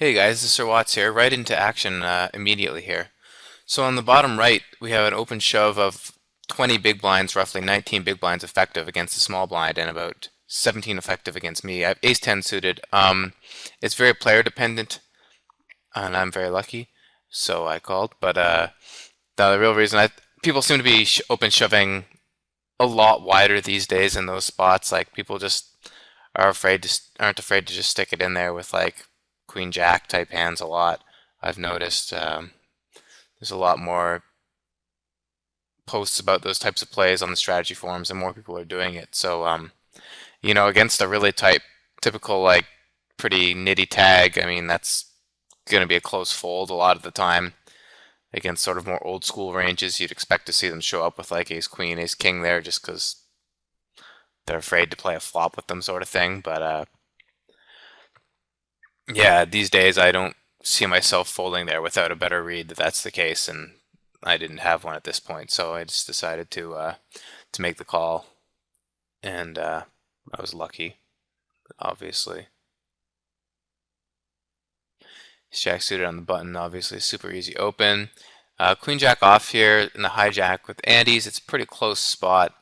Hey guys, this is SirWatts here. Right into action immediately here. So on the bottom right, we have an open shove of 20 big blinds, roughly 19 big blinds effective against the small blind, and about 17 effective against me. I have ace 10 suited. It's very player dependent, and I'm very lucky, so I called. But the real reason people seem to be open shoving a lot wider these days in those spots. Like people just aren't afraid to just stick it in there with like queen jack type hands a lot. I've noticed there's a lot more posts about those types of plays on the strategy forums, and more people are doing it. So against a really tight, typical like pretty nitty tag, I mean that's going to be a close fold a lot of the time. Against sort of more old school ranges, you'd expect to see them show up with like ace queen, ace king there, just because they're afraid to play a flop with them, sort of thing. But yeah, these days I don't see myself folding there without a better read that that's the case, and I didn't have one at this point, so I just decided to make the call, and I was lucky, obviously. Jack suited on the button, obviously super easy open. Queen jack off here in the hijack with antes. It's a pretty close spot.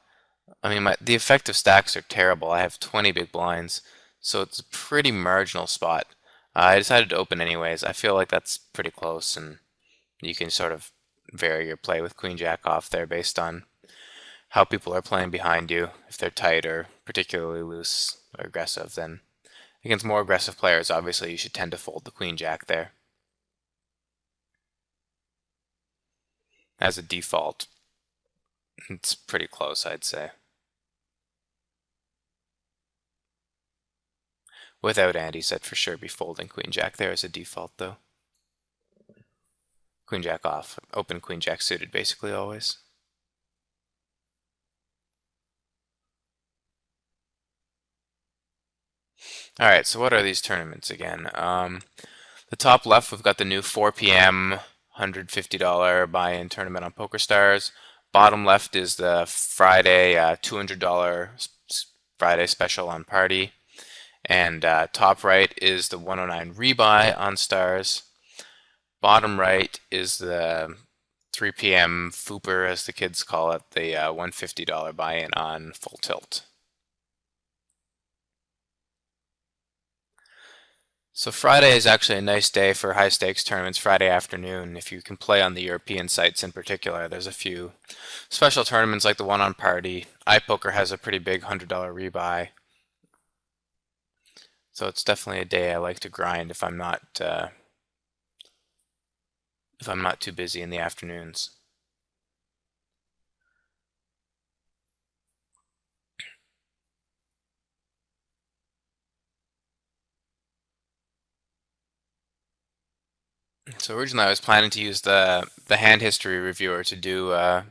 I mean, the effective stacks are terrible. I have 20 big blinds, so it's a pretty marginal spot. I decided to open anyways. I feel like that's pretty close, and you can sort of vary your play with queen jack off there based on how people are playing behind you. If they're tight or particularly loose or aggressive, then against more aggressive players, obviously you should tend to fold the queen jack there as a default. It's pretty close, I'd say. Without antes, I'd for sure be folding queen jack there as a default, though. Queen jack off, open queen jack suited basically always. All right, so what are these tournaments again? The top left, we've got the new 4 p.m. $150 buy-in tournament on PokerStars. Bottom left is the Friday $200 Friday special on Party. And top right is the 109 rebuy on Stars. Bottom right is the 3 p.m. Fooper, as the kids call it, the $150 buy-in on Full Tilt. So Friday is actually a nice day for high stakes tournaments, Friday afternoon. If you can play on the European sites in particular, there's a few special tournaments like the one on Party. iPoker has a pretty big $100 rebuy. So it's definitely a day I like to grind if I'm not too busy in the afternoons. So originally I was planning to use the hand history reviewer to do a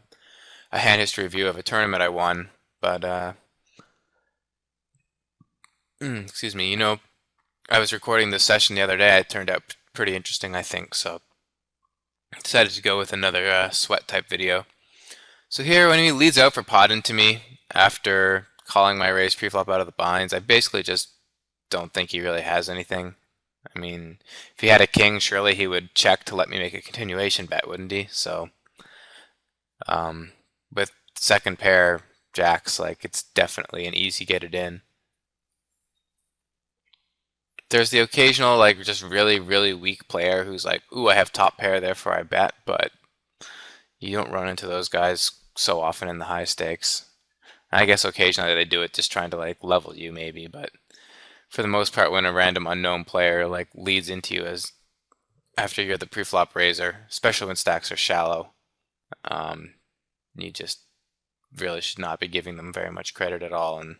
hand history review of a tournament I won, but excuse me, I was recording this session the other day. It turned out pretty interesting, I think, so I decided to go with another sweat type video. So here, when he leads out for pot into me after calling my raise preflop out of the binds, I basically just don't think he really has anything. I mean, if he had a king, surely he would check to let me make a continuation bet, wouldn't he? So, with second pair jacks, like it's definitely an easy get it in. There's the occasional, like, just really, really weak player who's like, ooh, I have top pair, therefore I bet, but you don't run into those guys so often in the high stakes. I guess occasionally they do it just trying to like level you maybe, but for the most part when a random unknown player like leads into you as after you're the preflop raiser, especially when stacks are shallow, um, you just really should not be giving them very much credit at all, and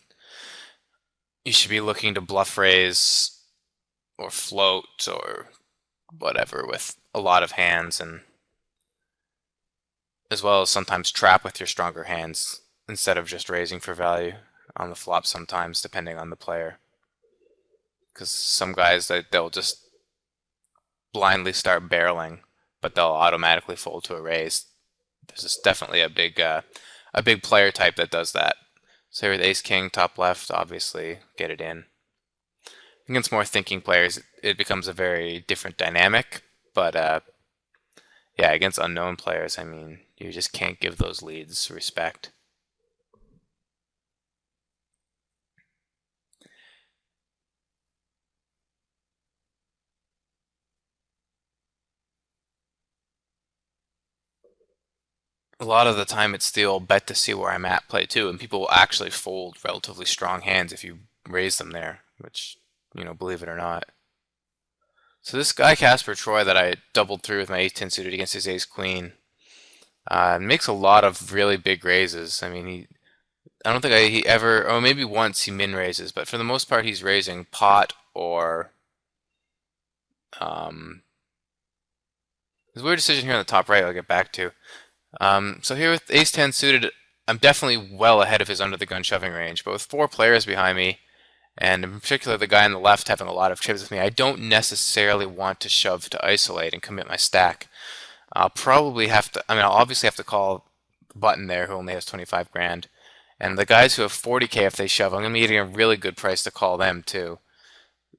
you should be looking to bluff raise or float or whatever with a lot of hands, and as well as sometimes trap with your stronger hands instead of just raising for value on the flop sometimes, depending on the player. Because some guys, they'll just blindly start barreling, but they'll automatically fold to a raise. There's definitely a big player type that does that. So here with ace king top left, obviously get it in. Against more thinking players, it becomes a very different dynamic. But yeah, against unknown players, I mean, you just can't give those leads respect. A lot of the time, it's the old bet to see where I'm at play too, and people will actually fold relatively strong hands if you raise them there, which, believe it or not. So this guy Casper Troy that I doubled through with my ace-10 suited against his ace-queen makes a lot of really big raises. I mean, I don't think he ever, or maybe once he min raises, but for the most part he's raising pot or um, there's a weird decision here on the top right I'll get back to. So here with ace-10 suited, I'm definitely well ahead of his under the gun shoving range, but with four players behind me, and in particular the guy on the left having a lot of chips with me, I don't necessarily want to shove to isolate and commit my stack. I'll probably have to, I mean, I'll obviously have to call the button there who only has 25 grand. And the guys who have 40K, if they shove, I'm going to be getting a really good price to call them too.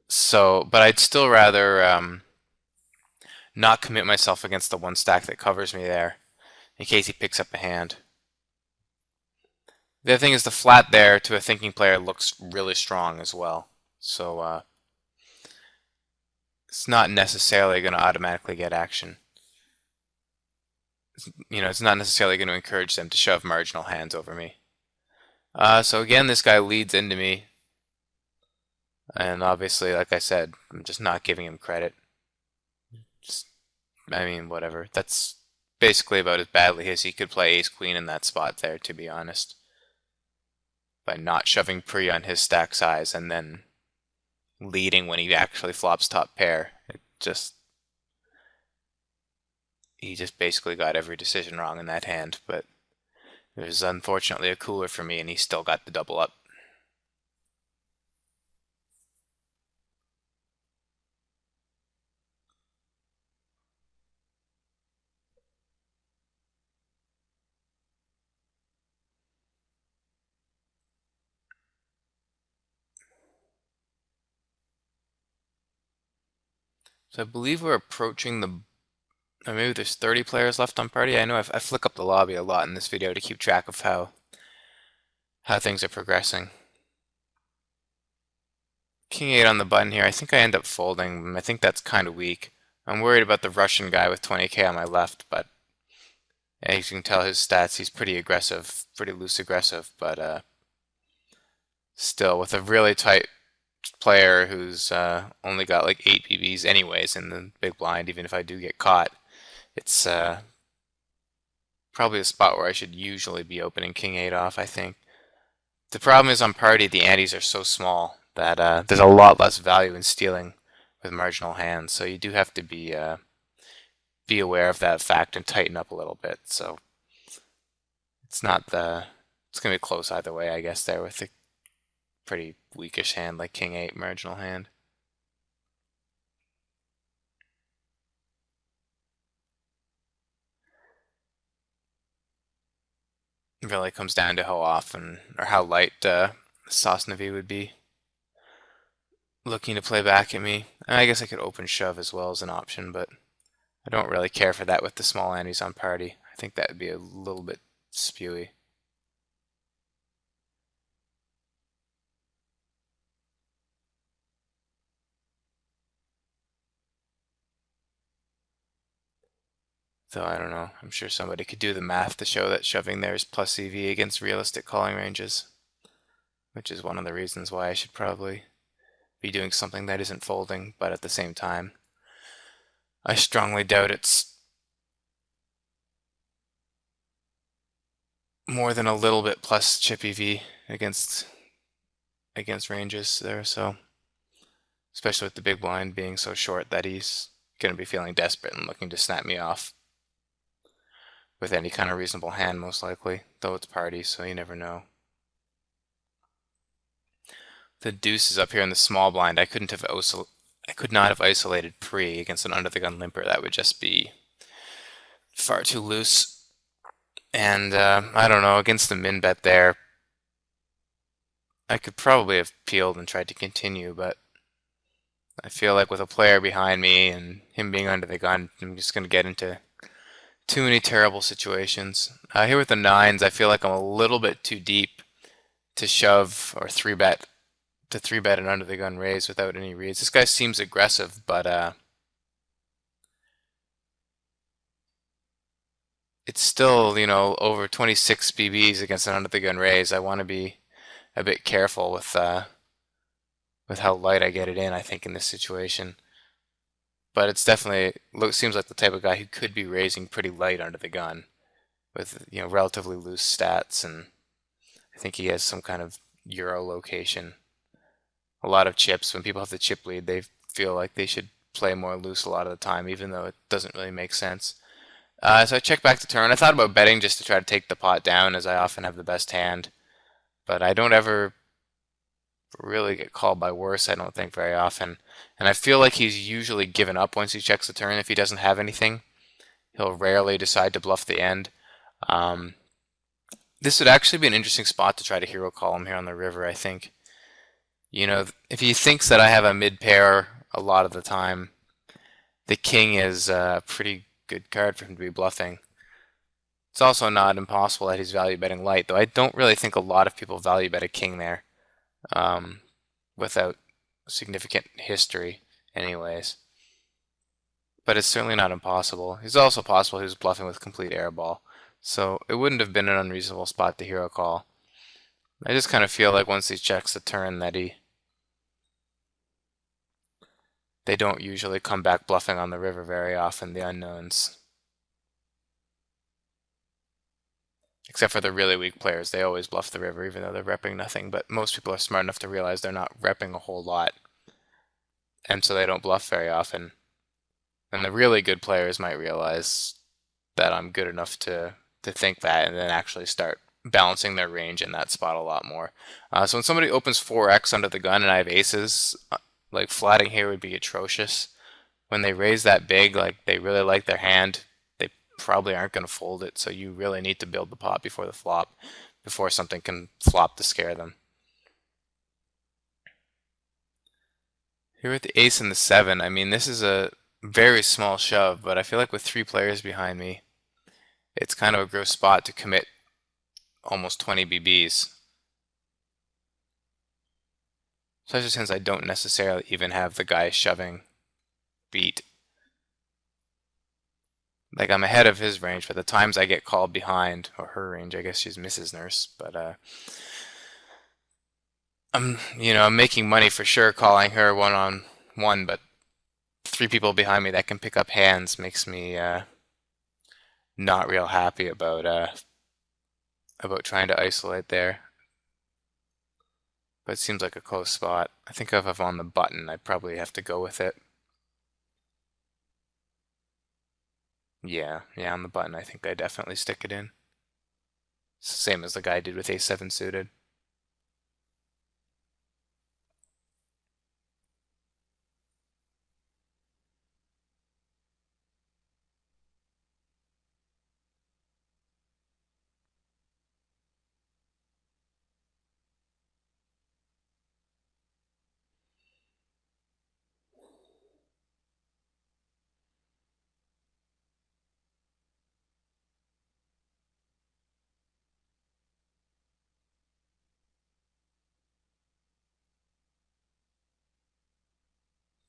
So, but I'd still rather not commit myself against the one stack that covers me there in case he picks up a hand. The other thing is the flat there to a thinking player looks really strong as well. So it's not necessarily going to automatically get action. It's not necessarily going to encourage them to shove marginal hands over me. So again, this guy leads into me. And obviously, like I said, I'm just not giving him credit. I mean, whatever. That's basically about as badly as he could play ace-queen in that spot there, to be honest. By not shoving pre on his stack size and then leading when he actually flops top pair. He just basically got every decision wrong in that hand, but it was unfortunately a cooler for me and he still got the double up. So I believe we're approaching or maybe there's 30 players left on party. I know I flick up the lobby a lot in this video to keep track of how things are progressing. King 8 on the button here. I think I end up folding. I think that's kind of weak. I'm worried about the Russian guy with 20k on my left, but as you can tell his stats, he's pretty aggressive, pretty loose aggressive, but still with a really tight player who's only got like 8 BBs anyways in the big blind, even if I do get caught, it's probably a spot where I should usually be opening King 8 off, I think. The problem is on party, the antes are so small that there's a lot less value in stealing with marginal hands, so you do have to be aware of that fact and tighten up a little bit. So it's going to be close either way, I guess, there with a pretty weakish hand like King 8 marginal hand. It really comes down to how often or how light Sosnovi would be looking to play back at me. I guess I could open shove as well as an option, but I don't really care for that with the small antes on party. I think that would be a little bit spewy. Though I don't know. I'm sure somebody could do the math to show that shoving there is plus EV against realistic calling ranges, which is one of the reasons why I should probably be doing something that isn't folding, but at the same time, I strongly doubt it's more than a little bit plus chip EV against ranges there, so especially with the big blind being so short that he's going to be feeling desperate and looking to snap me off with any kind of reasonable hand, most likely, though it's party, so you never know. The deuce is up here in the small blind. I could not have isolated pre against an under the gun limper. That would just be far too loose. And I don't know, against the min bet there, I could probably have peeled and tried to continue, but I feel like with a player behind me and him being under the gun, I'm just going to get into too many terrible situations. Here with the nines, I feel like I'm a little bit too deep to shove or three bet an under the gun raise without any reads. This guy seems aggressive, but it's still, over 26 BBs against an under the gun raise. I want to be a bit careful with how light I get it in, I think, in this situation. But it's definitely seems like the type of guy who could be raising pretty light under the gun with, relatively loose stats, and I think he has some kind of Euro location. A lot of chips. When people have the chip lead, they feel like they should play more loose a lot of the time, even though it doesn't really make sense. So I checked back the turn. I thought about betting just to try to take the pot down, as I often have the best hand, but I don't ever really get called by worse, I don't think, very often. And I feel like he's usually given up once he checks the turn. If he doesn't have anything, he'll rarely decide to bluff the end. Um, this would actually be an interesting spot to try to hero call him here on the river, I think. If he thinks that I have a mid pair a lot of the time, the king is a pretty good card for him to be bluffing. It's also not impossible that he's value betting light, though I don't really think a lot of people value bet a king there um, without significant history, anyways. But it's certainly not impossible. It's also possible he was bluffing with complete airball, so it wouldn't have been an unreasonable spot to hero call. I just kind of feel like once he checks the turn that they don't usually come back bluffing on the river very often, the unknowns. Except for the really weak players, they always bluff the river even though they're repping nothing, but most people are smart enough to realize they're not repping a whole lot, and so they don't bluff very often. And the really good players might realize that I'm good enough to think that and then actually start balancing their range in that spot a lot more. So when somebody opens 4x under the gun and I have aces, like flatting here would be atrocious. When they raise that big, like they really like their hand, they probably aren't going to fold it, so you really need to build the pot before the flop, before something can flop to scare them. Here with the ace and the seven, I mean, this is a very small shove, but I feel like with three players behind me, it's kind of a gross spot to commit almost 20 BBs. Especially since I don't necessarily even have the guy shoving beat. Like I'm ahead of his range, but the times I get called behind, or her range, I guess she's Mrs. Nurse, but I'm making money for sure calling her one on one, but three people behind me that can pick up hands makes me not real happy about trying to isolate there. But it seems like a close spot. I think if I'm on the button, I'd probably have to go with it. Yeah, on the button, I think I definitely stick it in. It's the same as the guy did with a7 suited.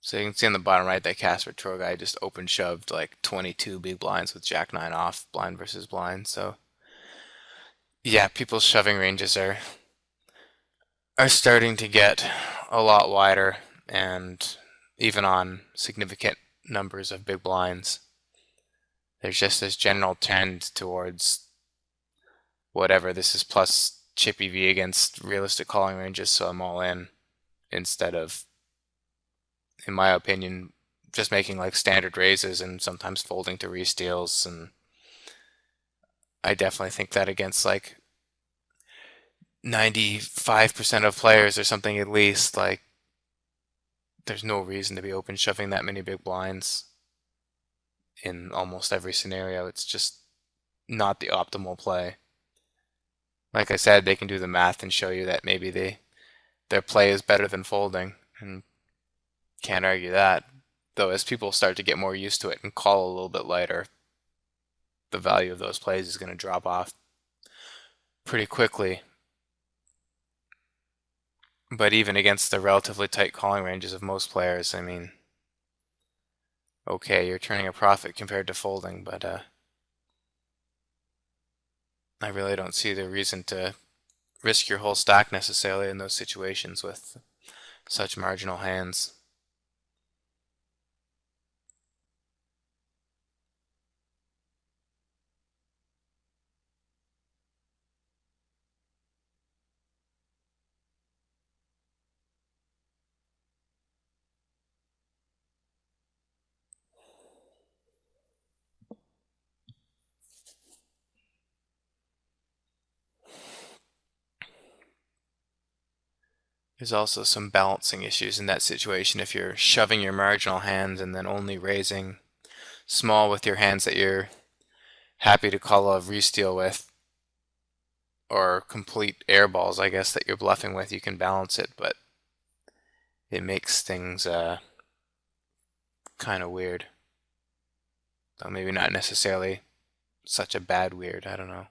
So you can see on the bottom right that Casper tour guy just open shoved like 22 big blinds with Jack 9 off, blind versus blind. So yeah, people's shoving ranges are starting to get a lot wider, and even on significant numbers of big blinds. There's just this general trend towards whatever this is plus chippy V against realistic calling ranges, so I'm all in instead of, in my opinion, just making like standard raises and sometimes folding to re-steals. And I definitely think that against like 95% of players or something at least, like there's no reason to be open shoving that many big blinds in almost every scenario. It's just not the optimal play. Like I said, they can do the math and show you that maybe their play is better than folding, and Can't argue that. Though as people start to get more used to it and call a little bit lighter, the value of those plays is going to drop off pretty quickly. But even against the relatively tight calling ranges of most players, I mean, okay, you're turning a profit compared to folding, but I really don't see the reason to risk your whole stack necessarily in those situations with such marginal hands. There's also some balancing issues in that situation if you're shoving your marginal hands and then only raising small with your hands that you're happy to call a re-steal with, or complete air balls, I guess, that you're bluffing with. You can balance it, but it makes things kind of weird. Though maybe not necessarily such a bad weird, I don't know.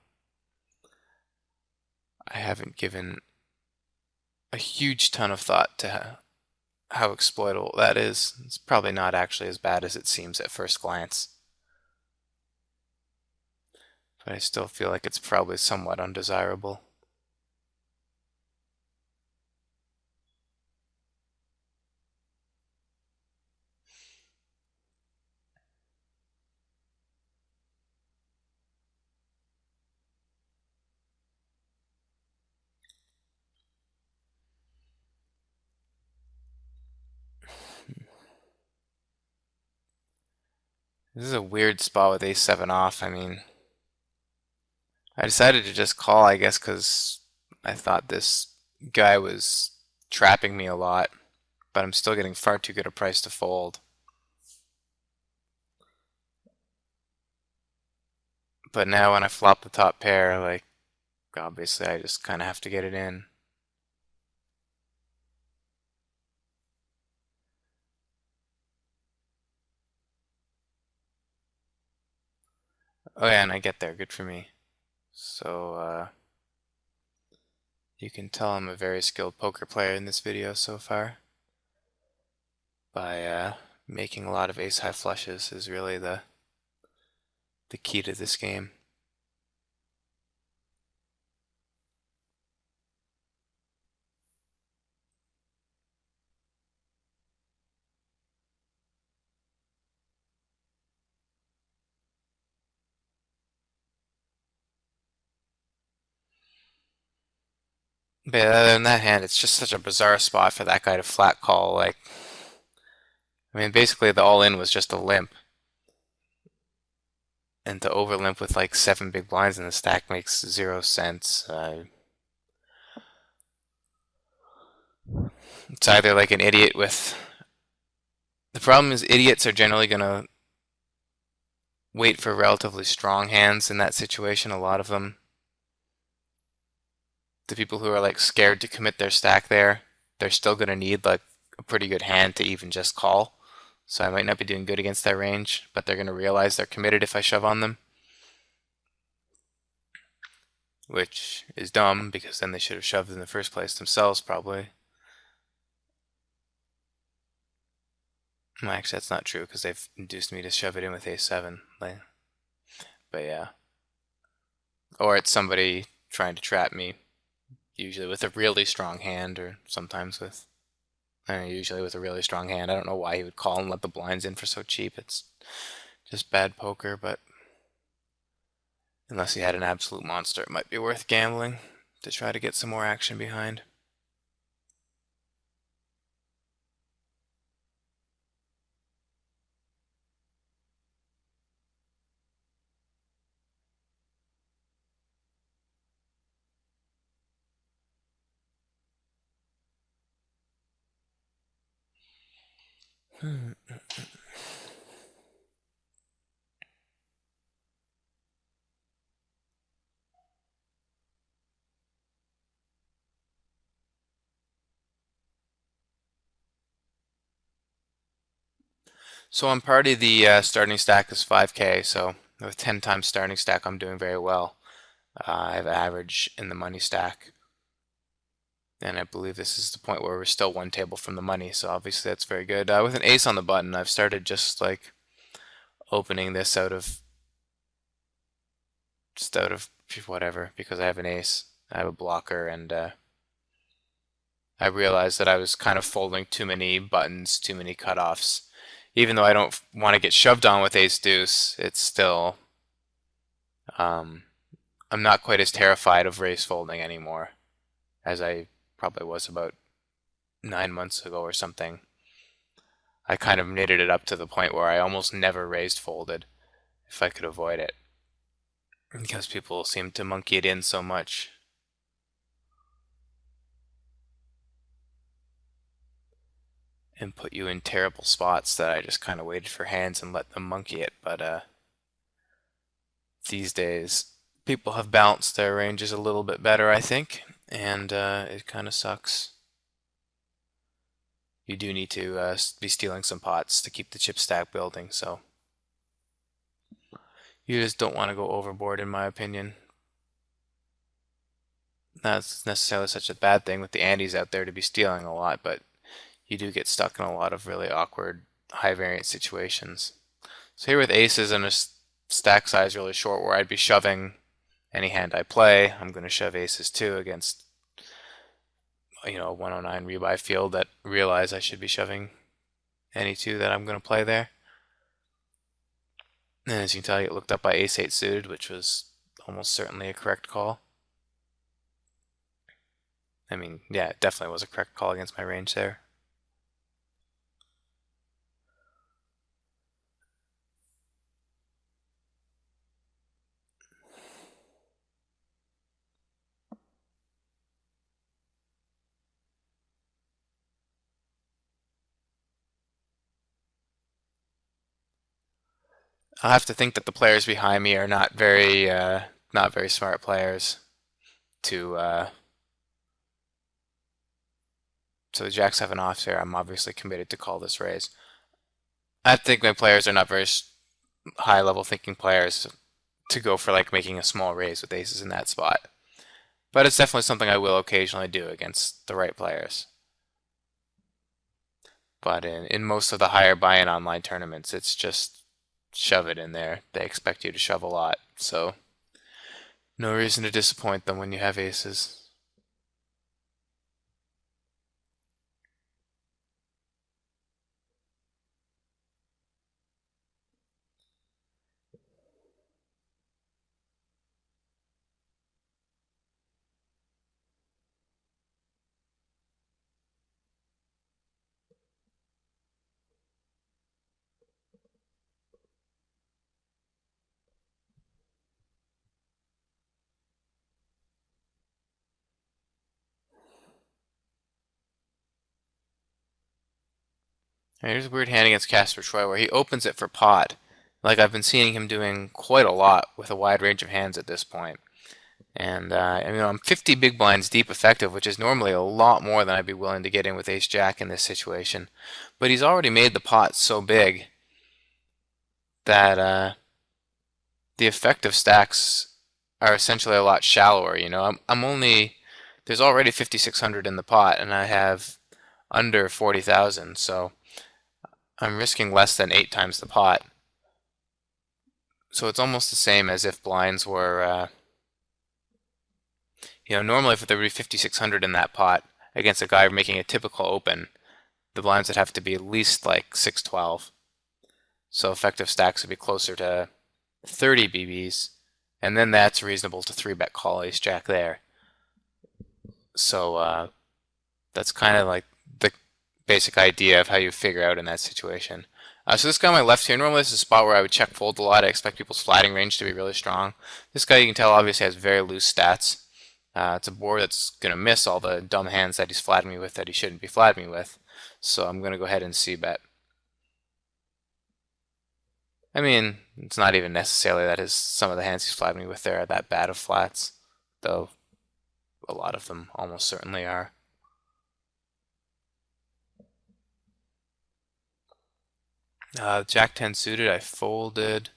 I haven't given a huge ton of thought to how exploitable that is. It's probably not actually as bad as it seems at first glance, but I still feel like it's probably somewhat undesirable. This is a weird spot with ace-7 off. I mean, I decided to just call, I guess, because I thought this guy was trapping me a lot, but I'm still getting far too good a price to fold. But now when I flop the top pair, like, obviously I just kind of have to get it in. Oh yeah, and I get there. Good for me. So, you can tell I'm a very skilled poker player in this video so far by making a lot of ace-high flushes is really the key to this game. But other than that hand, it's just such a bizarre spot for that guy to flat call. Like, I mean, basically the all-in was just a limp, and to over limp with like 7 big blinds in the stack makes 0 sense. It's either like an idiot with. The problem is idiots are generally gonna wait for relatively strong hands in that situation. A lot of them, the people who are like scared to commit their stack there, they're still gonna need like a pretty good hand to even just call. So I might not be doing good against that range, but they're gonna realize they're committed if I shove on them. Which is dumb because then they should have shoved in the first place themselves, probably. Well, actually, that's not true because they've induced me to shove it in with a7. But yeah. Or it's somebody trying to trap me, usually with a really strong hand, or sometimes with, usually with a really strong hand. I don't know why he would call and let the blinds in for so cheap. It's just bad poker, but unless he had an absolute monster, it might be worth gambling to try to get some more action behind. Hmm. So I'm party the starting stack is 5K, so with 10 times starting stack, I'm doing very well. I have average in the money stack, and I believe this is the point where we're still one table from the money, so obviously that's very good. With an ace on the button, I've started just like opening this out of whatever, because I have an ace. I have a blocker, and I realized that I was kind of folding too many buttons, too many cutoffs. Even though I don't want to get shoved on with ace deuce, it's still um, I'm not quite as terrified of raise folding anymore as I probably was about 9 months ago or something. I kind of knitted it up to the point where I almost never raised folded if I could avoid it, because people seem to monkey it in so much. And put you in terrible spots that I just kind of waited for hands and let them monkey it. But these days, people have balanced their ranges a little bit better, I think, and it kind of sucks. You do need to be stealing some pots to keep the chip stack building, so you just don't want to go overboard, in my opinion. Not necessarily such a bad thing with the Andes out there to be stealing a lot, but you do get stuck in a lot of really awkward high variance situations. So here with aces and a stack size really short where I'd be shoving any hand I play, I'm going to shove aces too against a 109 rebuy field that realize I should be shoving any two that I'm going to play there. And as you can tell, I get looked up by ace-8 suited, which was almost certainly a correct call. I mean, yeah, it definitely was a correct call against my range there. I'll have to think that the players behind me are not very smart players. To So the jacks have an offsuit. I'm obviously committed to call this raise. I think my players are not very high level thinking players to go for like making a small raise with aces in that spot. But it's definitely something I will occasionally do against the right players. But in most of the higher buy-in online tournaments, it's just shove it in there. They expect you to shove a lot, so no reason to disappoint them when you have aces. Here's a weird hand against Casper Troy where he opens it for pot. Like I've been seeing him doing quite a lot with a wide range of hands at this point. And I'm 50 big blinds deep effective, which is normally a lot more than I'd be willing to get in with Ace Jack in this situation. But he's already made the pot so big that the effective stacks are essentially a lot shallower. I'm only there's already 5,600 in the pot, and I have under 40,000, so I'm risking less than 8 times the pot. So it's almost the same as if blinds were, normally if there would be 5,600 in that pot against a guy making a typical open, the blinds would have to be at least like 612. So effective stacks would be closer to 30 BBs, and then that's reasonable to 3-bet call ace jack there. So that's kind of like the basic idea of how you figure out in that situation. So this guy on my left here, normally this is a spot where I would check fold a lot. I expect people's flatting range to be really strong. This guy, you can tell, obviously has very loose stats. It's a board that's going to miss all the dumb hands that he's flatting me with that he shouldn't be flatting me with. So I'm going to go ahead and c-bet. I mean, it's not even necessarily that some of the hands he's flatting me with there are that bad of flats, though a lot of them almost certainly are. Jack 10 suited, I folded.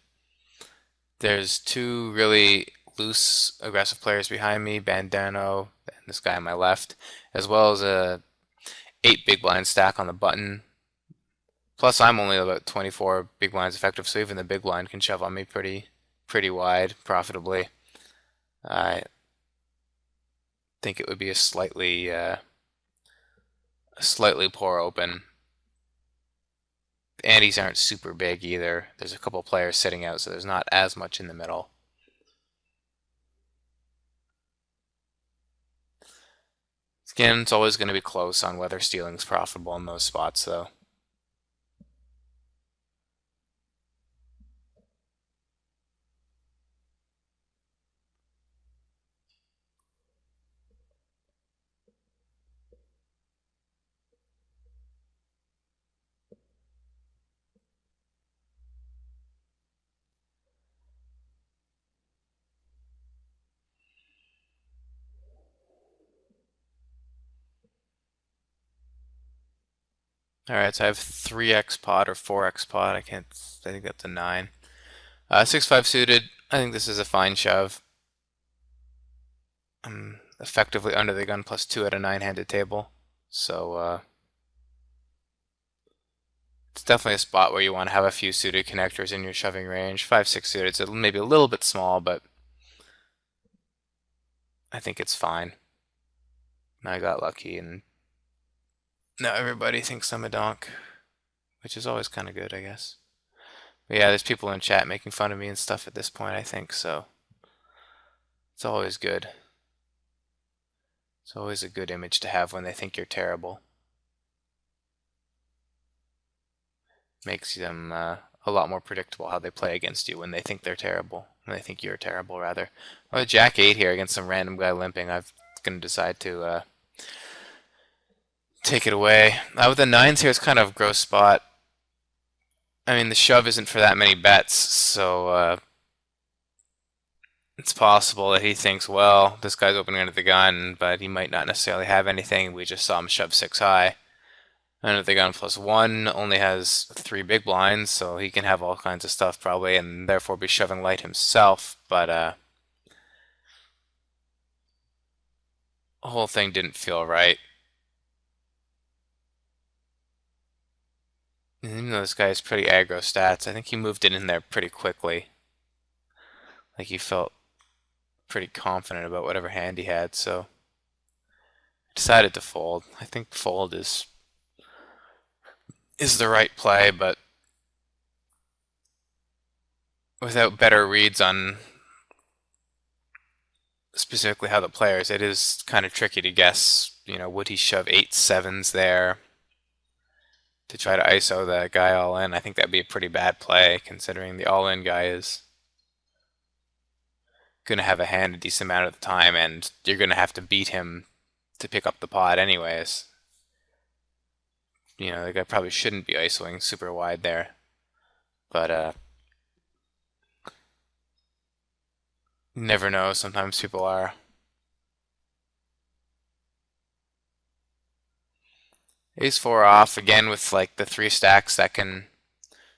There's two really loose, aggressive players behind me, Bandano and this guy on my left, as well as a 8 big blind stack on the button. Plus, I'm only about 24 big blinds effective, so even the big blind can shove on me pretty wide, profitably. I think it would be a slightly poor open. The antes aren't super big either. There's a couple players sitting out, so there's not as much in the middle. Again, it's always going to be close on whether stealing's profitable in those spots, though. Alright, so I have 3x pot or 4x pot. I think that's a 9. 6-5 suited. I think this is a fine shove. I'm effectively under the gun plus 2 at a 9-handed table. So, it's definitely a spot where you want to have a few suited connectors in your shoving range. 5-6 suited, it's maybe a little bit small, but I think it's fine. I got lucky, and now everybody thinks I'm a donk, which is always kind of good, I guess. But yeah, there's people in chat making fun of me and stuff at this point, I think, so it's always good. It's always a good image to have when they think you're terrible. Makes them a lot more predictable how they play against you when they think they're terrible. When they think you're terrible, rather. Well, Jack 8 here against some random guy limping. I'm going to decide to take it away. With the 9s here, it's kind of a gross spot. I mean, the shove isn't for that many bets, so it's possible that he thinks, well, this guy's opening under the gun, but he might not necessarily have anything. We just saw him shove 6 high. Under the gun plus 1 only has 3 big blinds, so he can have all kinds of stuff probably, and therefore be shoving light himself, but the whole thing didn't feel right. And even though this guy has pretty aggro stats, I think he moved it in there pretty quickly. Like he felt pretty confident about whatever hand he had, so I decided to fold. I think fold is the right play, but without better reads on specifically how the players, it is kind of tricky to guess, would he shove 8-7s there to try to ISO the guy all in? I think that'd be a pretty bad play considering the all in guy is going to have a hand a decent amount of the time, and you're going to have to beat him to pick up the pot anyways. The guy probably shouldn't be ISOing super wide there, but you never know. Sometimes people are. Ace 4 off again with like the 3 stacks that can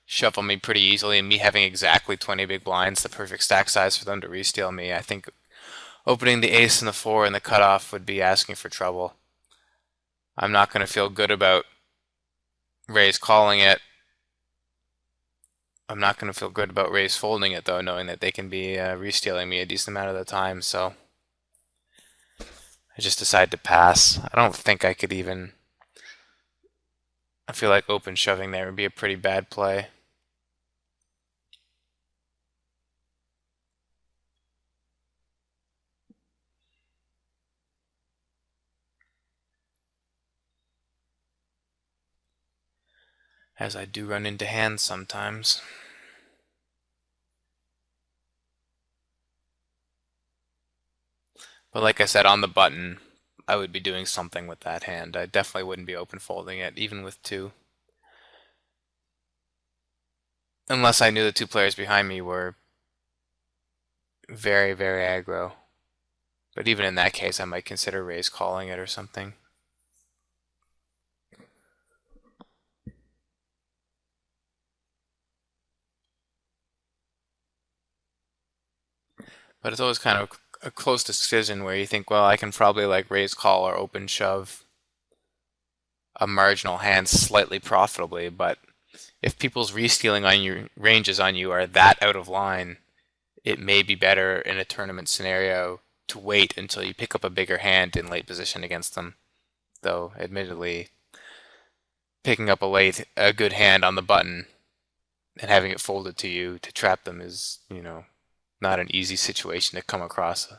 shuffle me pretty easily, and me having exactly 20 big blinds, the perfect stack size for them to re-steal me. I think opening the ace and the 4 and the cutoff would be asking for trouble. I'm not going to feel good about raise calling it. I'm not going to feel good about raise folding it, though, knowing that they can be re-stealing me a decent amount of the time, so I just decided to pass. I don't think I could even... I feel like open shoving there would be a pretty bad play. As I do run into hands sometimes. But like I said, on the button, I would be doing something with that hand. I definitely wouldn't be open folding it, even with 2. Unless I knew the 2 players behind me were very, very aggro. But even in that case, I might consider raise calling it or something. But it's always kind of a close decision where you think, well, I can probably like raise call or open shove a marginal hand slightly profitably, but if people's re-stealing on your ranges on you are that out of line, it may be better in a tournament scenario to wait until you pick up a bigger hand in late position against them. Though, admittedly, picking up a good hand on the button and having it folded to you to trap them is, not an easy situation to come across.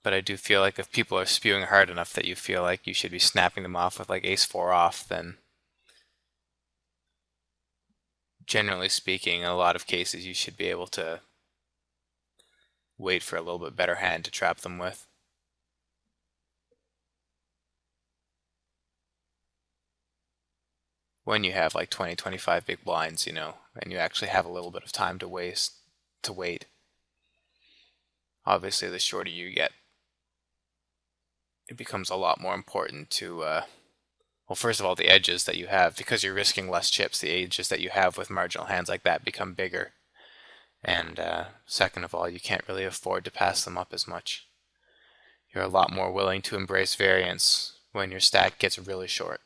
But I do feel like if people are spewing hard enough that you feel like you should be snapping them off with like ace four off, then generally speaking, in a lot of cases, you should be able to wait for a little bit better hand to trap them with. When you have like 20, 25 big blinds, and you actually have a little bit of time to wait. Obviously, the shorter you get, it becomes a lot more important to, well, first of all, the edges that you have, because you're risking less chips, the edges that you have with marginal hands like that become bigger. And second of all, you can't really afford to pass them up as much. You're a lot more willing to embrace variance when your stack gets really short.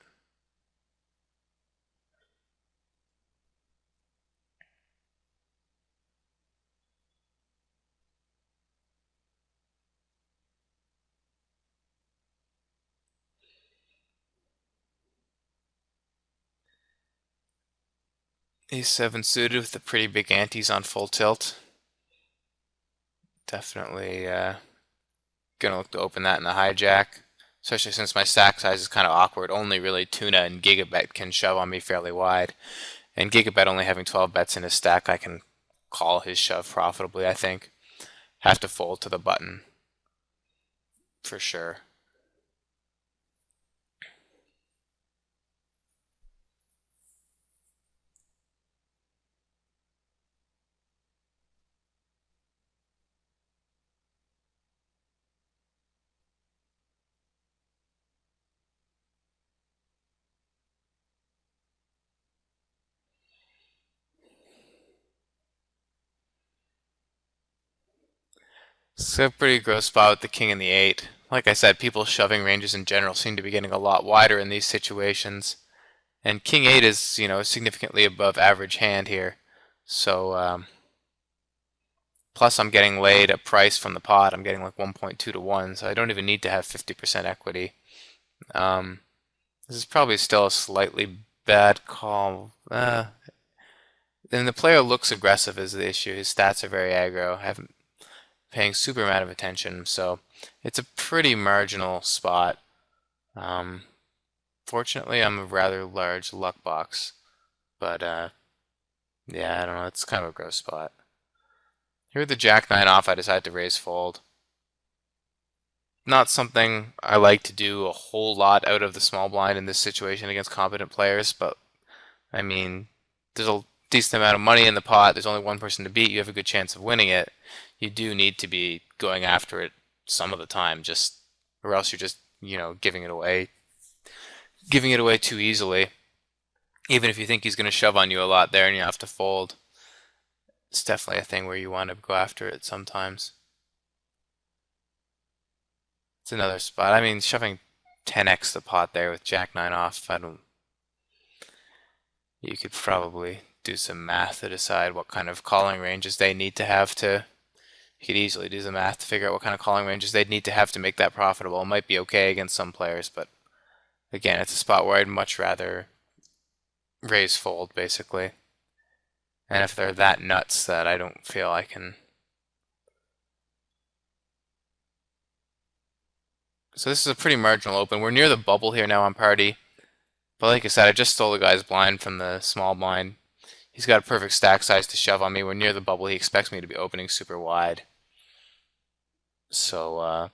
A7 suited with the pretty big antes on full tilt. Definitely gonna look to open that in the hijack, especially since my stack size is kind of awkward. Only really Tuna and Gigabet can shove on me fairly wide. And Gigabet only having 12 bets in his stack, I can call his shove profitably, I think. Have to fold to the button for sure. It's a pretty gross spot with the king and the 8. Like I said, people's shoving ranges in general seem to be getting a lot wider in these situations. And king 8 is, significantly above average hand here. So, plus I'm getting laid a price from the pot. I'm getting like 1.2 to 1, so I don't even need to have 50% equity. This is probably still a slightly bad call. And the player looks aggressive is the issue. His stats are very aggro. I haven't paying super amount of attention, so it's a pretty marginal spot. Fortunately, I'm a rather large luck box, but yeah, I don't know. It's kind of a gross spot. Here with the Jack 9 off, I decided to raise fold. Not something I like to do a whole lot out of the small blind in this situation against competent players, but I mean, there's a decent amount of money in the pot. There's only one person to beat. You have a good chance of winning it. You do need to be going after it some of the time, or else you're just, giving it away too easily. Even if you think he's going to shove on you a lot there and you have to fold, it's definitely a thing where you want to go after it sometimes. It's another spot. I mean, shoving 10x the pot there with Jack 9 off, you could probably do some math to decide what kind of calling ranges they need to have to. You could easily do the math to figure out what kind of calling ranges they'd need to have to make that profitable. It might be okay against some players, but again, it's a spot where I'd much rather raise fold, basically. And if they're that nuts that I don't feel I can. So this is a pretty marginal open. We're near the bubble here now on party. But like I said, I just stole the guy's blind from the small blind. He's got a perfect stack size to shove on me. We're near the bubble. He expects me to be opening super wide. So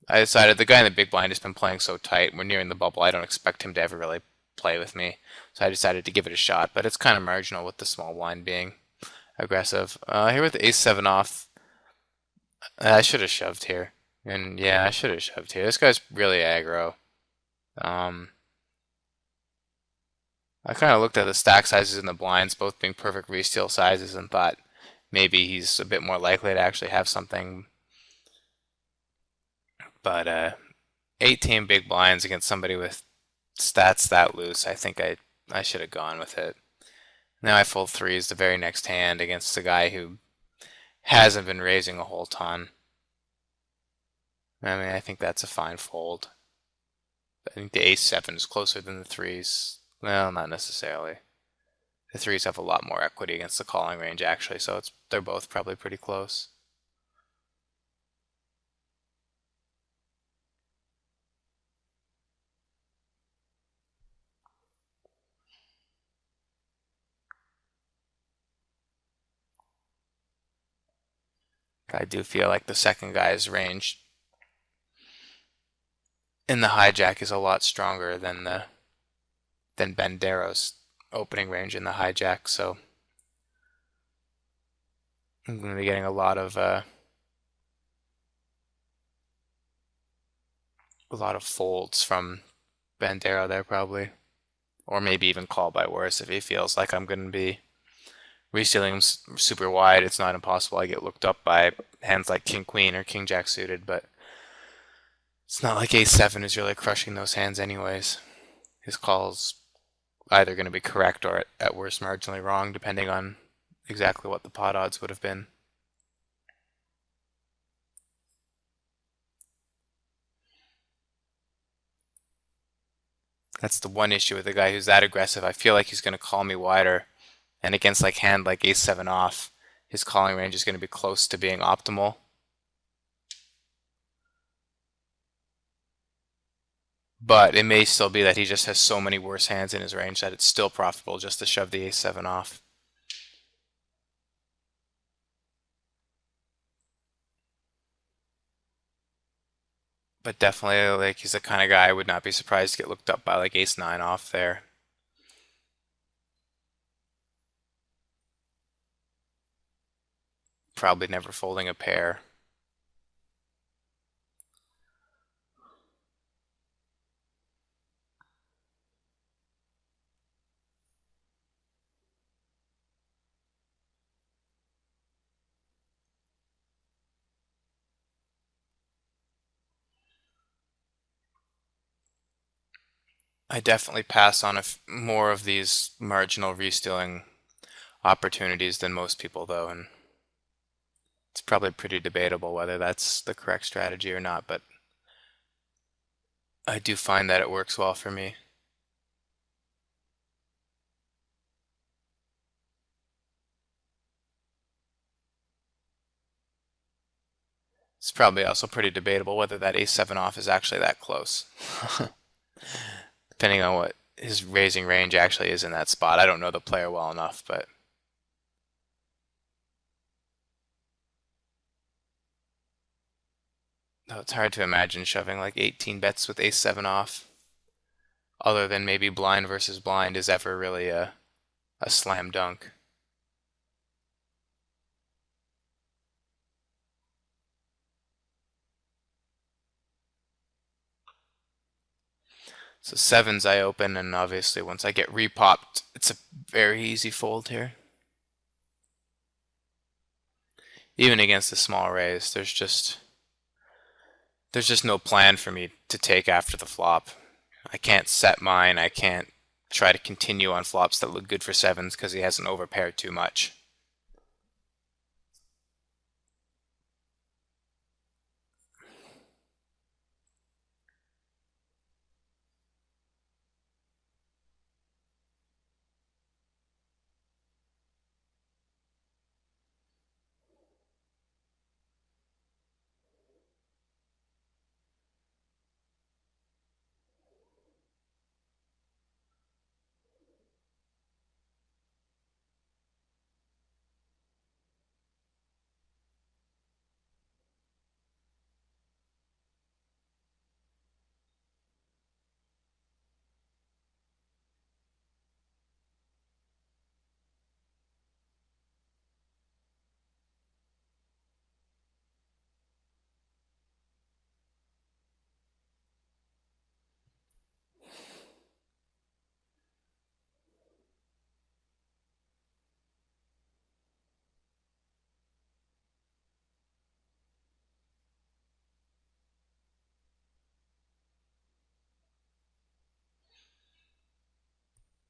I decided the guy in the big blind has been playing so tight. We're nearing the bubble. I don't expect him to ever really play with me. So I decided to give it a shot. But it's kind of marginal with the small blind being aggressive. Here with the ace-7 off, I should have shoved here. And yeah, I should have shoved here. This guy's really aggro. I kind of looked at the stack sizes in the blinds, both being perfect re-steal sizes, and thought maybe he's a bit more likely to actually have something. But 18 big blinds against somebody with stats that loose, I think I should have gone with it. Now I fold threes the very next hand against a guy who hasn't been raising a whole ton. I mean, I think that's a fine fold. I think the ace seven is closer than the threes. Well, not necessarily. The threes have a lot more equity against the calling range actually, so they're both probably pretty close. I do feel like the second guy's range in the hijack is a lot stronger than Bandero's opening range in the hijack, so I'm going to be getting a lot of folds from Bandera there probably, or maybe even call by worse if he feels like I'm going to be resealing him super wide. It's not impossible I get looked up by hands like King Queen or King Jack suited, but it's not like Ace 7 is really crushing those hands anyways. His call's either going to be correct or at worst marginally wrong, depending on exactly what the pot odds would have been. That's the one issue with a guy who's that aggressive. I feel like he's going to call me wider, and against like hand like Ace 7 off, his calling range is going to be close to being optimal. But it may still be that he just has so many worse hands in his range that it's still profitable just to shove the Ace 7 off. But definitely, like, he's the kind of guy I would not be surprised to get looked up by like Ace 9 off there. Probably never folding a pair. I definitely pass on more of these marginal restealing opportunities than most people, though, and it's probably pretty debatable whether that's the correct strategy or not, but I do find that it works well for me. It's probably also pretty debatable whether that Ace 7 off is actually that close. Depending on what his raising range actually is in that spot. I don't know the player well enough, but no, it's hard to imagine shoving like 18 bets with Ace 7 off, other than maybe blind versus blind is ever really a slam dunk. So sevens I open, and obviously once I get repopped, it's a very easy fold here. Even against the small raise, there's just no plan for me to take after the flop. I can't set mine. I can't try to continue on flops that look good for sevens because he hasn't overpaired too much.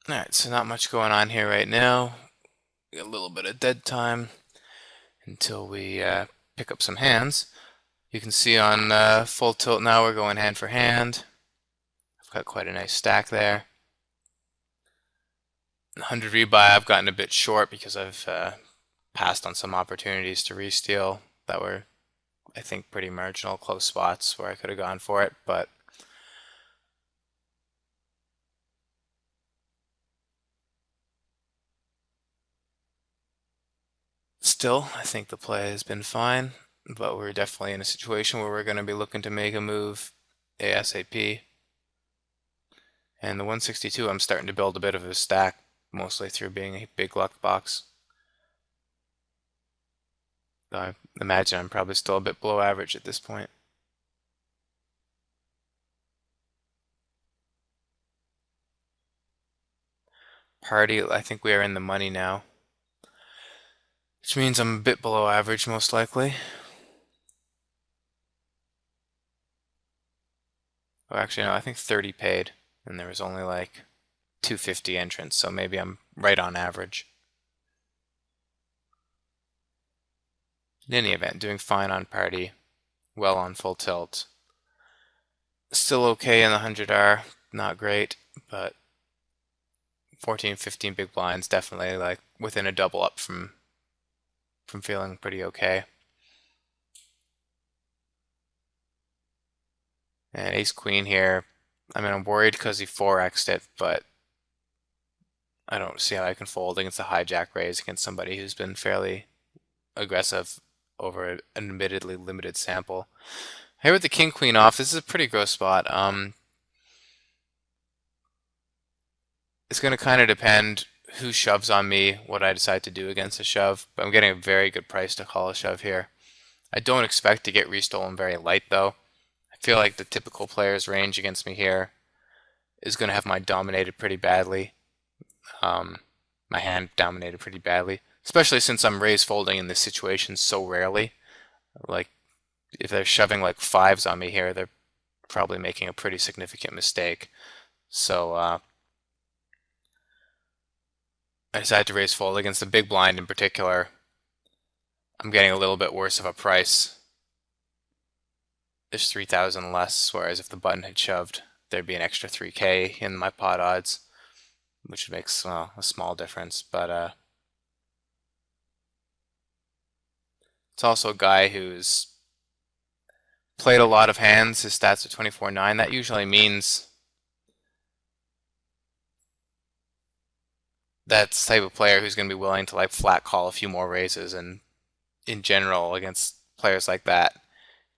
Alright, so not much going on here right now. We got a little bit of dead time until we pick up some hands. You can see on full tilt now we're going hand for hand. I've got quite a nice stack there. 100 rebuy I've gotten a bit short because I've passed on some opportunities to re-steal that were, I think, pretty marginal, close spots where I could have gone for it, but still, I think the play has been fine, but we're definitely in a situation where we're going to be looking to make a move ASAP. And the 162, I'm starting to build a bit of a stack, mostly through being a big luck box. I imagine I'm probably still a bit below average at this point. Party, I think we are in the money now, which means I'm a bit below average most likely. Oh, actually, no, I think 30 paid, and there was only like 250 entrants, so maybe I'm right on average. In any event, doing fine on party, well on full tilt. Still okay in the 100R, not great, but 14, 15 big blinds definitely like within a double up from feeling pretty okay. And ace queen here, I mean I'm worried because he 4x'd it, but I don't see how I can fold against a hijack raise against somebody who's been fairly aggressive over an admittedly limited sample. Here with the king queen off, this is a pretty gross spot. It's going to kind of depend who shoves on me, what I decide to do against a shove, but I'm getting a very good price to call a shove here. I don't expect to get restolen very light though. I feel like the typical player's range against me here is going to have my dominated pretty badly. My hand dominated pretty badly, especially since I'm raise folding in this situation so rarely. Like, if they're shoving like fives on me here, they're probably making a pretty significant mistake. So I decided to raise fold against the big blind in particular. I'm getting a little bit worse of a price. There's 3,000 less, whereas if the button had shoved, there'd be an extra 3K in my pot odds, which makes a small difference. But it's also a guy who's played a lot of hands. His stats are 24-9. That usually means that's the type of player who's going to be willing to like flat call a few more raises. And in general, against players like that,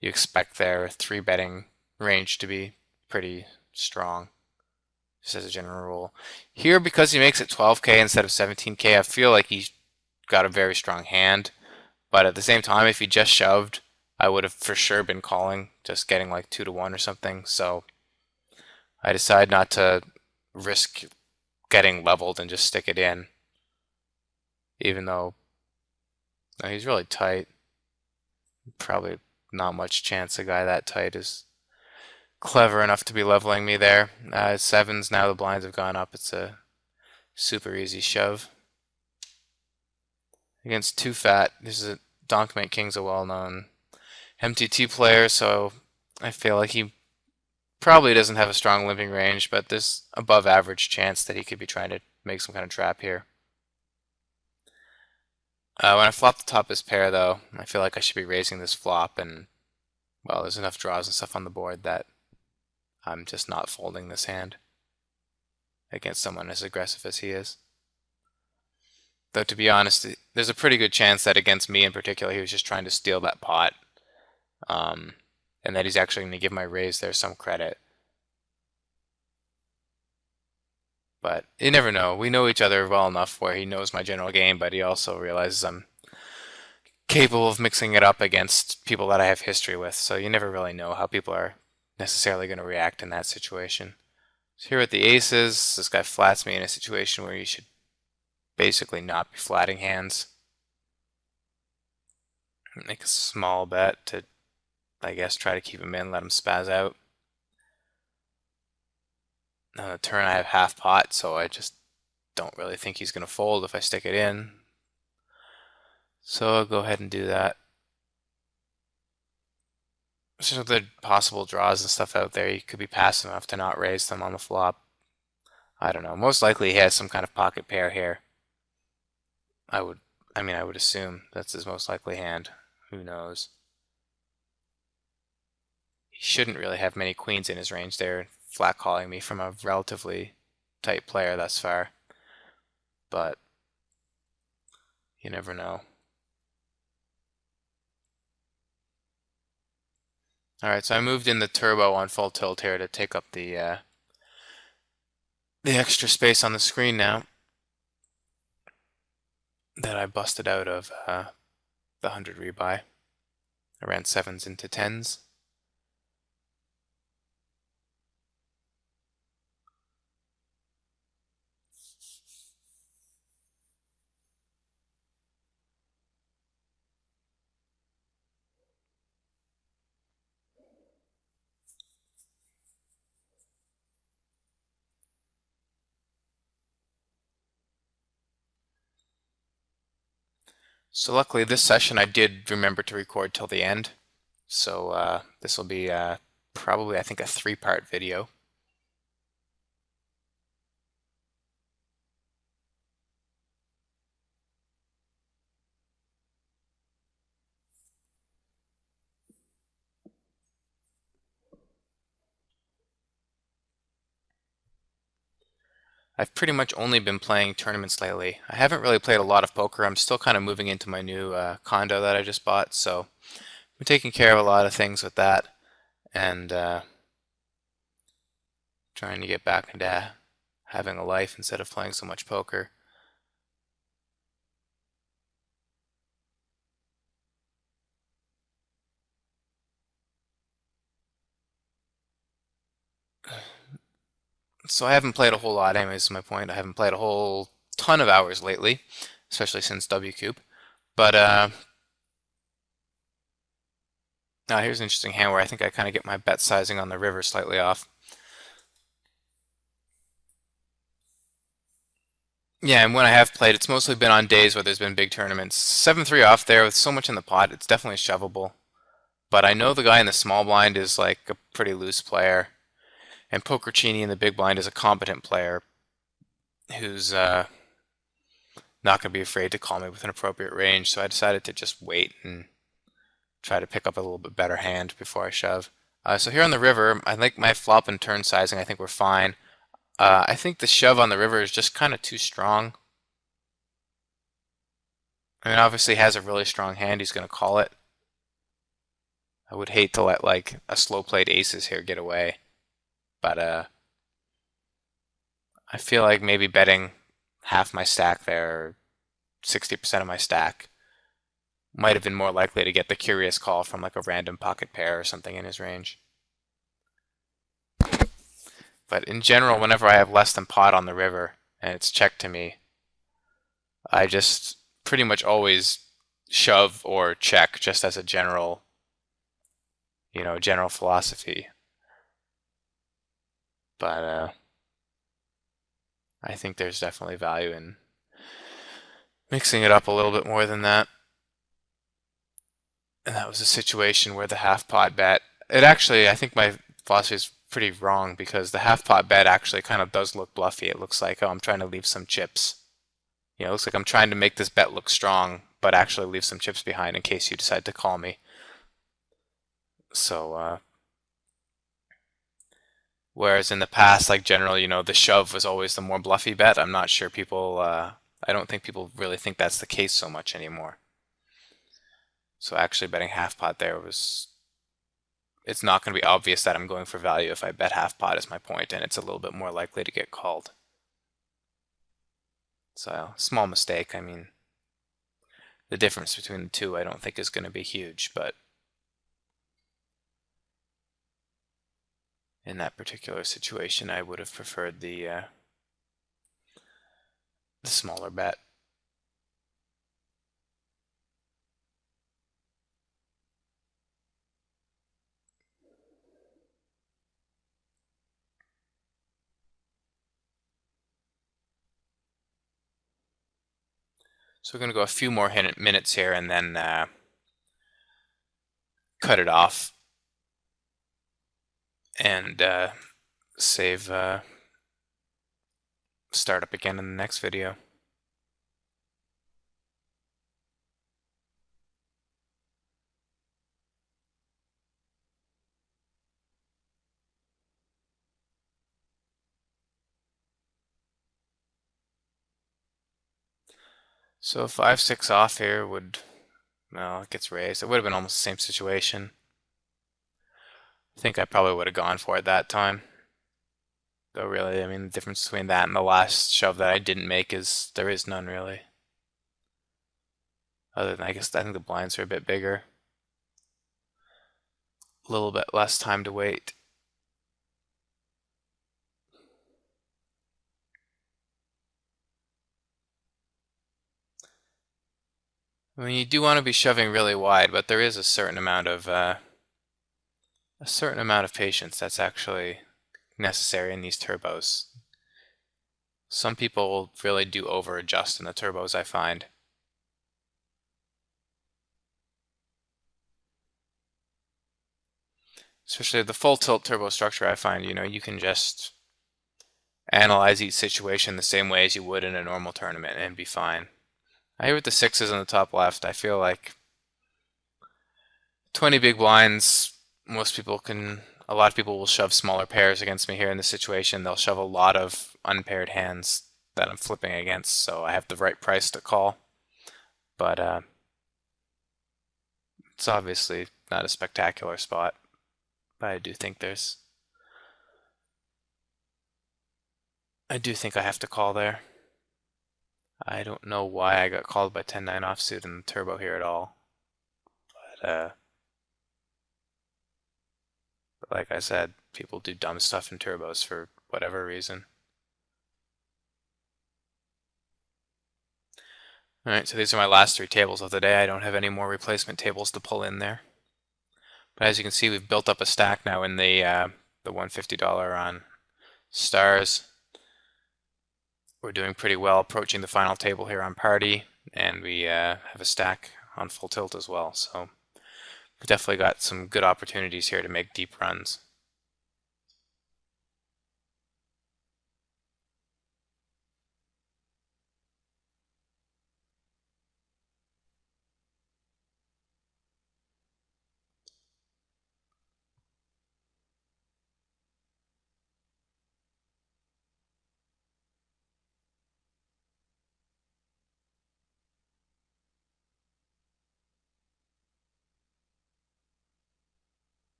you expect their 3-betting range to be pretty strong, just as a general rule. Here, because he makes it 12K instead of 17K, I feel like he's got a very strong hand. But at the same time, if he just shoved, I would have for sure been calling, just getting like 2-1 or something. So I decided not to risk getting leveled and just stick it in, even though he's really tight. Probably not much chance a guy that tight is clever enough to be leveling me there. Sevens, now the blinds have gone up. It's a super easy shove. Against Too Fat, this is a Donkmate King's a well-known MTT player, so I feel like he probably doesn't have a strong limping range, but there's above average chance that he could be trying to make some kind of trap here. When I flop the top his pair, though, I feel like I should be raising this flop, and, well, there's enough draws and stuff on the board that I'm just not folding this hand against someone as aggressive as he is. Though, to be honest, there's a pretty good chance that against me in particular, he was just trying to steal that pot, and that he's actually going to give my raise there some credit. But you never know. We know each other well enough where he knows my general game, but he also realizes I'm capable of mixing it up against people that I have history with. So you never really know how people are necessarily going to react in that situation. So here with the aces, this guy flats me in a situation where you should basically not be flatting hands. Make a small bet to, I guess, try to keep him in, let him spaz out. On the turn I have half pot, so I just don't really think he's going to fold if I stick it in. So I'll go ahead and do that. So the possible draws and stuff out there, he could be passive enough to not raise them on the flop. I don't know. Most likely he has some kind of pocket pair here. I would assume that's his most likely hand. Who knows? He shouldn't really have many queens in his range there, flat calling me from a relatively tight player thus far. But you never know. Alright, so I moved in the turbo on full tilt here to take up the extra space on the screen now that I busted out of the 100 rebuy. I ran 7s into 10s. So luckily this session I did remember to record till the end. So this will be probably, I think, a 3-part video. I've pretty much only been playing tournaments lately. I haven't really played a lot of poker. I'm still kind of moving into my new condo that I just bought, so I'm taking care of a lot of things with that and trying to get back into having a life instead of playing so much poker. So I haven't played a whole lot, anyways, is my point. I haven't played a whole ton of hours lately, especially since WCube. But now here's an interesting hand where I think I kind of get my bet sizing on the river slightly off. Yeah, and when I have played, it's mostly been on days where there's been big tournaments. 7-3 off there with so much in the pot, it's definitely shovable. But I know the guy in the small blind is like a pretty loose player, and Pokercini in the big blind is a competent player who's not going to be afraid to call me with an appropriate range. So I decided to just wait and try to pick up a little bit better hand before I shove. So here on the river, I think my flop and turn sizing, I think we're fine. I think the shove on the river is just kind of too strong. I mean, obviously he has a really strong hand. He's going to call it. I would hate to let like a slow played aces here get away. But I feel like maybe betting half my stack there, 60% of my stack, might have been more likely to get the curious call from like a random pocket pair or something in his range. But in general, whenever I have less than pot on the river and it's checked to me, I just pretty much always shove or check just as a general, general philosophy. But I think there's definitely value in mixing it up a little bit more than that. And that was a situation where the half pot bet, it actually, I think my philosophy is pretty wrong because the half pot bet actually kind of does look bluffy. It looks like, oh, I'm trying to leave some chips. It looks like I'm trying to make this bet look strong, but actually leave some chips behind in case you decide to call me. So, whereas in the past, like generally, the shove was always the more bluffy bet. I'm not sure people, I don't think people really think that's the case so much anymore. So actually betting half pot there it's not going to be obvious that I'm going for value if I bet half pot is my point, and it's a little bit more likely to get called. So, small mistake. I mean, the difference between the two I don't think is going to be huge, but in that particular situation, I would have preferred the smaller bet. So we're going to go a few more minutes here and then cut it off and save start up again in the next video. So 5-6 off here would, well, it gets raised. It would have been almost the same situation. I think I probably would have gone for it that time. Though really, I mean, the difference between that and the last shove that I didn't make is there is none really. Other than I think the blinds are a bit bigger. A little bit less time to wait. I mean, you do want to be shoving really wide, but there is a certain amount of patience that's actually necessary in these turbos. Some people really do over adjust in the turbos, I find. Especially the full tilt turbo structure, I find, you can just analyze each situation the same way as you would in a normal tournament and be fine. I hear with the sixes on the top left, I feel like 20 big blinds, a lot of people will shove smaller pairs against me here in this situation. They'll shove a lot of unpaired hands that I'm flipping against, so I have the right price to call. But it's obviously not a spectacular spot, but I do think I have to call there. I don't know why I got called by 10-9 offsuit in the turbo here at all. But like I said, people do dumb stuff in turbos for whatever reason. Alright, so these are my last 3 tables of the day. I don't have any more replacement tables to pull in there. But as you can see, we've built up a stack now in the $150 on stars. We're doing pretty well approaching the final table here on party, and we have a stack on full tilt as well. So we've definitely got some good opportunities here to make deep runs.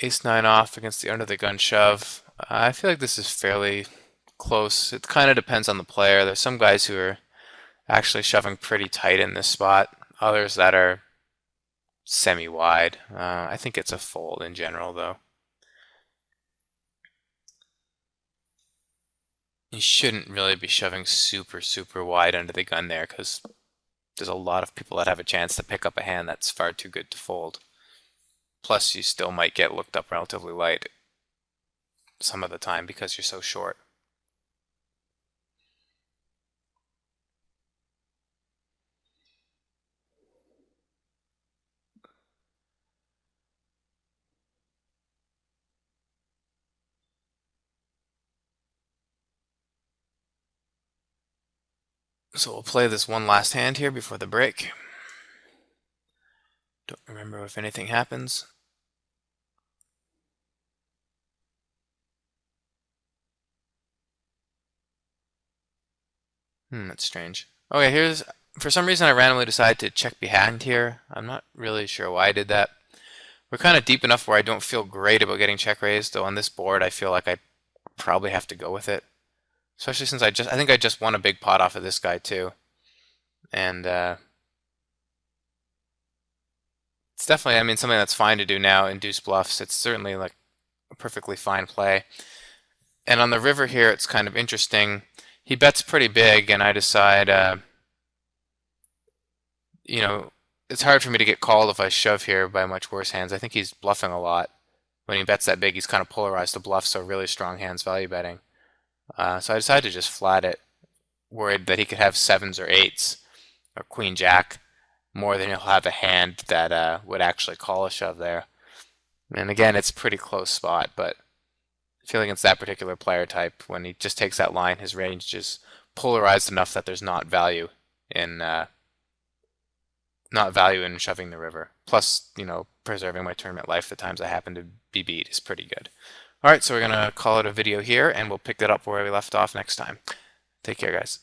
Ace-9 off against the under the gun shove. I feel like this is fairly close. It kind of depends on the player. There's some guys who are actually shoving pretty tight in this spot. Others that are semi-wide. I think it's a fold in general, though. You shouldn't really be shoving super, super wide under the gun there, because there's a lot of people that have a chance to pick up a hand that's far too good to fold. Plus, you still might get looked up relatively light some of the time because you're so short. So we'll play this one last hand here before the break. Don't remember if anything happens. That's strange. Okay, for some reason I randomly decided to check behind here. I'm not really sure why I did that. We're kind of deep enough where I don't feel great about getting check raised, though on this board I feel like I probably have to go with it. Especially since I think I just won a big pot off of this guy too. And it's definitely, I mean, something that's fine to do now in deuce bluffs. It's certainly like a perfectly fine play. And on the river here, it's kind of interesting. He bets pretty big, and I decide it's hard for me to get called if I shove here by much worse hands. I think he's bluffing a lot. When he bets that big, he's kind of polarized to bluff, so really strong hands value betting. So I decided to just flat it, worried that he could have sevens or eights or queen jack more than he'll have a hand that would actually call a shove there. And again, it's a pretty close spot, but I feel against that particular player type, when he just takes that line, his range is polarized enough that there's not value in shoving the river. Plus, preserving my tournament life the times I happen to be beat is pretty good. All right, so we're gonna call it a video here, and we'll pick that up where we left off next time. Take care, guys.